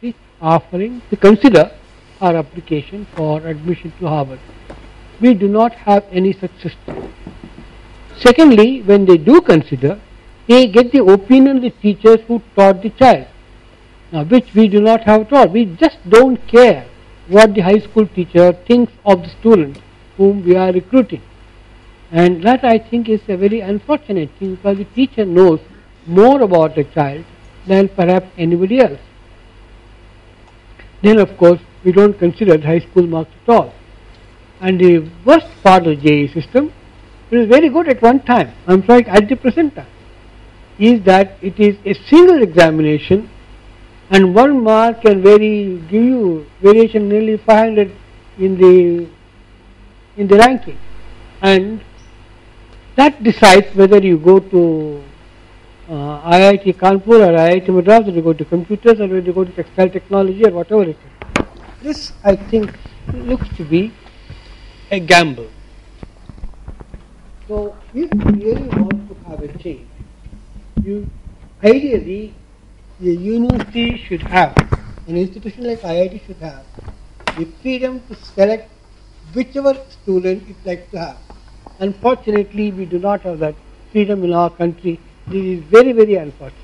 is offering to consider our application for admission to Harvard. We do not have any such system. Secondly, when they do consider, they get the opinion of the teachers who taught the child. Now, which we do not have at all. We just don't care what the high school teacher thinks of the student whom we are recruiting. And that, I think, is a very unfortunate thing, because the teacher knows more about the child than perhaps anybody else. Then, of course, we don't consider the high school marks at all. And the worst part of the JEE system, it is very good at one time, I'm sorry, at the present time, is that it is a single examination, and one mark can give you variation nearly 500 in the ranking, and that decides whether you go to IIT Kanpur or IIT Madras, or you go to computers, or whether you go to textile technology, or whatever it is. This, I think, looks to be a gamble. So, if you really want to have a change, ideally, the university should have, an institution like IIT should have, the freedom to select whichever student it likes to have. Unfortunately, we do not have that freedom in our country. This is very, very unfortunate.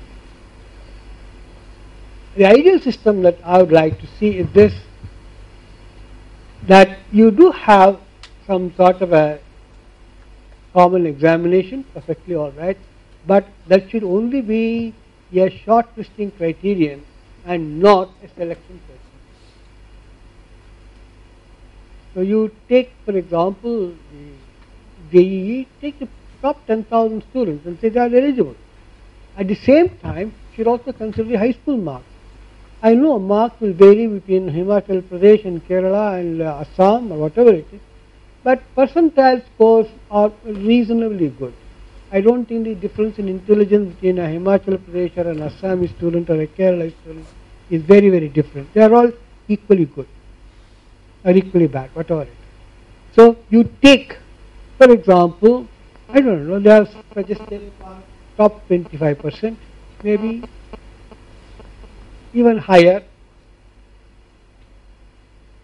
The ideal system that I would like to see is this, that you do have some sort of a common examination, perfectly all right, but that should only be a shortlisting criterion and not a selection criterion. So you take, for example, the JEE, take the top 10,000 students and say they are eligible. At the same time, you should also consider the high school marks. I know marks will vary between Himachal Pradesh and Kerala and Assam or whatever it is, but percentile scores are reasonably good. I don't think the difference in intelligence between a Himachal Pradesh or an Assami student or a Kerala student is very, very different. They are all equally good or equally bad, whatever it is. So you take, for example, I don't know, they are suggested top 25%, maybe even higher.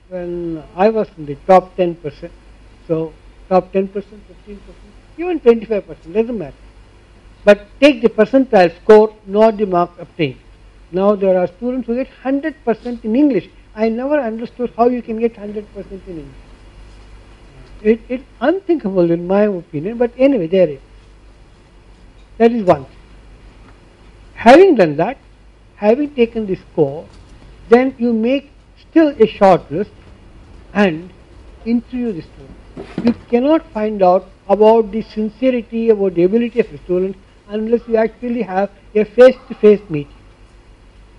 When I was in the top 10%, so top 10%, 15%, even 25%, doesn't matter. But take the percentile score, not the marks obtained. Now there are students who get 100% in English. I never understood how you can get 100% in English. It's unthinkable in my opinion, but anyway, there it is. That is one thing. Having done that, having taken the score, then you make still a short list and interview the student. You cannot find out about the sincerity, about the ability of the student unless you actually have a face-to-face meeting.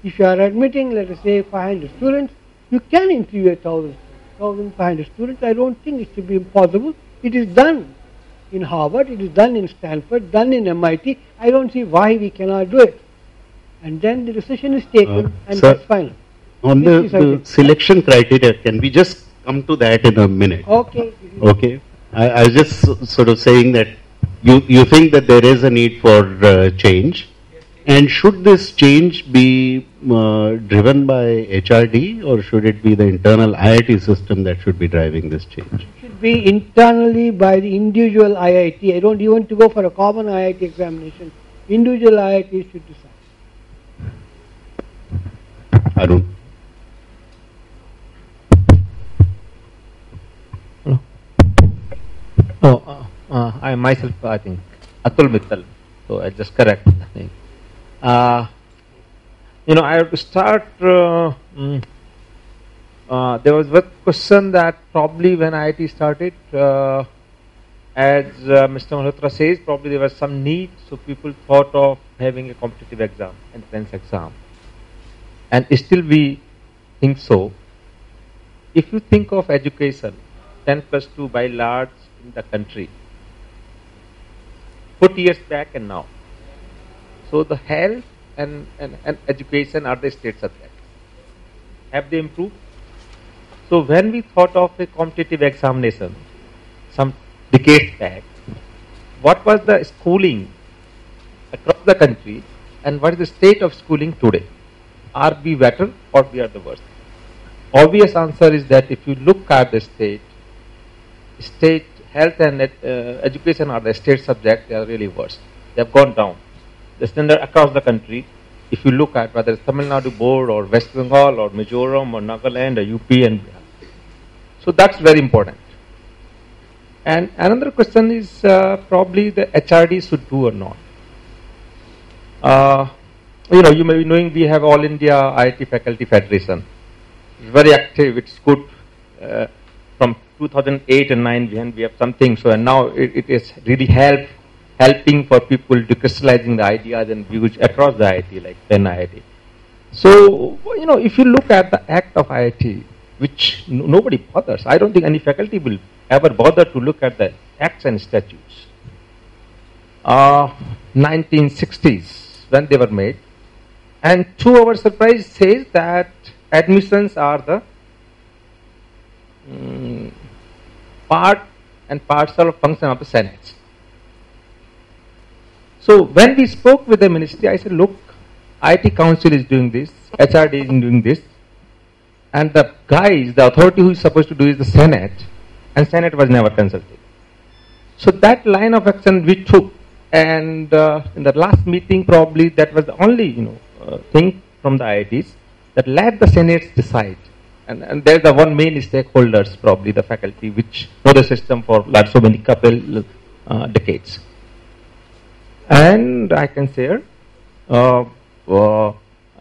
If you are admitting, let us say, 500 students, you can interview 1,500 students. I don't think it should be impossible. It is done in Harvard, it is done in Stanford, done in MIT. I don't see why we cannot do it. And then the decision is taken, and sir, that's final. On the selection criteria, can we just come to that in a minute? Okay. Okay. I was just sort of saying that you think that there is a need for change, and should this change be driven by HRD, or should it be the internal IIT system that should be driving this change? It should be internally by the individual IIT. I don't even want to go for a common IIT examination. Individual IIT should decide. Arun. No, I myself, I think, Atul Mittal. So I just correct the name. I have to start. There was one question that probably when IIT started, as Mr. Malhotra says, probably there was some need, so people thought of having a competitive exam, entrance exam. And still we think so. If you think of education, 10+2 by large in the country, 40 years back and now. So the health and education are the state subjects. Have they improved? So when we thought of a competitive examination some decades back, what was the schooling across the country and what is the state of schooling today? are we better or we are the worst? Obvious answer is that if you look at the state health and education are the state subject, they are really worse. They have gone down. The standard across the country, if you look at whether it's Tamil Nadu board or West Bengal or Mizoram or Nagaland or UP and Bihar. So that's very important. And another question is probably the HRD should do or not. You may be knowing we have All India IIT Faculty Federation. It's very active. It's good. From 2008 and 9 when we have something. So and now it is really helping for people to crystallizing the ideas and views across the IIT, like Penn IIT. So if you look at the act of IIT, which nobody bothers, I don't think any faculty will ever bother to look at the acts and statutes. 1960s when they were made, and to our surprise says that admissions are the part and parcel of function of the Senate. So when we spoke with the ministry, I said, look, IIT Council is doing this, HRD is doing this, and the authority who is supposed to do is the Senate, and Senate was never consulted. So that line of action we took, and in the last meeting probably that was the only thing from the IITs that let the Senate decide. And there's the one main stakeholders, probably the faculty, which know the system for so many couple decades. And I can share, it was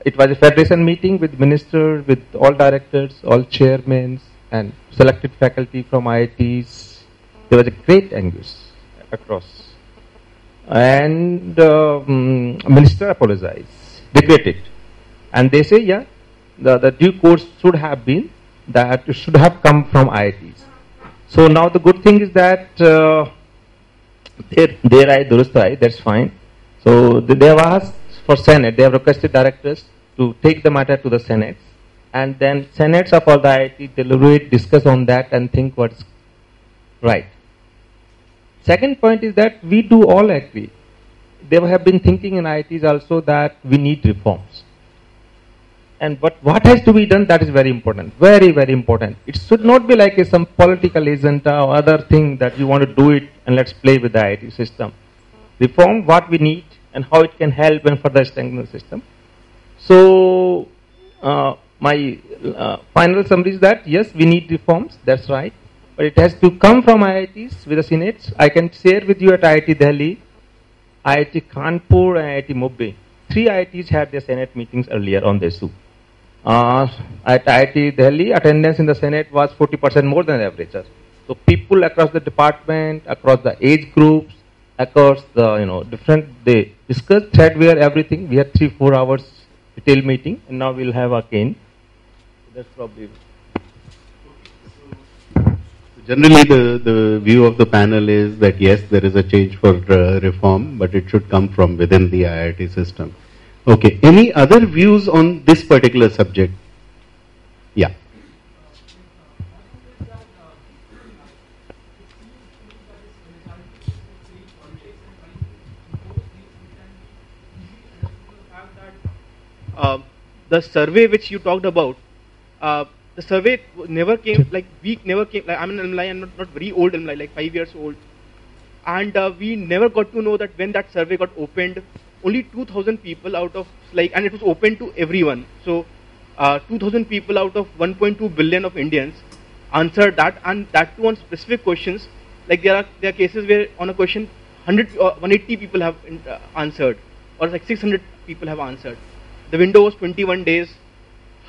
a federation meeting with ministers, with all directors, all chairmen, and selected faculty from IITs. There was a great anguish across. And minister apologized, regretted. And they say, yeah, the due course should have been that it should have come from IITs. So now the good thing is that that's fine. So they have asked for Senate, they have requested directors to take the matter to the Senate, and then Senates of all the IIT deliberate, discuss on that and think what's right. Second point is that we do all agree. They have been thinking in IITs also that we need reforms. And what has to be done, that is very important, very, very important. It should not be like some political agenda or other thing that you want to do it and let's play with the IIT system. Reform what we need and how it can help and further strengthen the system. So my final summary is that yes, we need reforms, that's right. But it has to come from IITs with the senates. I can share with you at IIT Delhi, IIT Kanpur and IIT Mumbai. 3 IITs had their Senate meetings earlier on this issue. At IIT Delhi, attendance in the Senate was 40% more than average. So people across the department, across the age groups, across the different, they discussed threadware, everything. We had 3-4 hours detailed meeting, and now we'll have again. That's probably. Generally, the view of the panel is that yes, there is a change for reform, but it should come from within the IIT system. Okay. Any other views on this particular subject? Yeah. The survey which you talked about, the survey never came, like week never came, like I'm an alumni, I'm not very old alumni, like 5 years old. And we never got to know that when that survey got opened, only 2,000 people out of, like, and it was open to everyone. So 2,000 people out of 1.2 billion of Indians answered that, and that too on specific questions. Like there are cases where on a question 180 people have answered, or like 600 people have answered. The window was 21 days.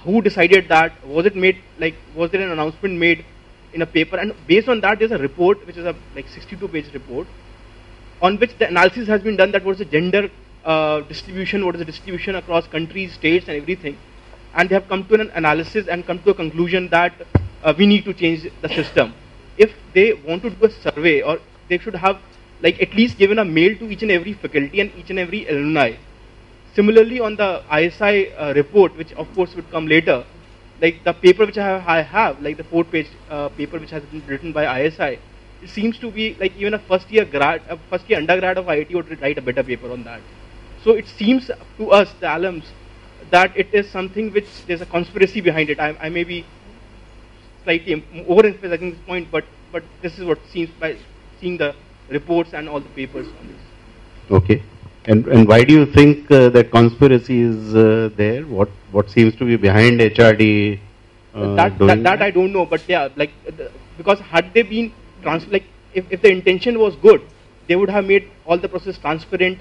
Who decided that? Was it made, like, was there an announcement made in a paper? And based on that, there's a report, which is a like 62-page report, on which the analysis has been done that what is the gender distribution, what is the distribution across countries, states, and everything. And they have come to an analysis and come to a conclusion that we need to change the system. If they want to do a survey, or they should have, like, at least given a mail to each and every faculty and each and every alumni. Similarly, on the ISI report, which of course would come later, like the paper which I have, like the 4-page paper which has been written by ISI, it seems to be like even a first year undergrad of IIT would write a better paper on that. So it seems to us, the alums, that it is something which there's a conspiracy behind it. I may be slightly overemphasizing this point, but this is what seems by seeing the reports and all the papers on this. Okay. And why do you think that conspiracy is there? What seems to be behind HRD that I don't know, but yeah, like because had they been if the intention was good, they would have made all the process transparent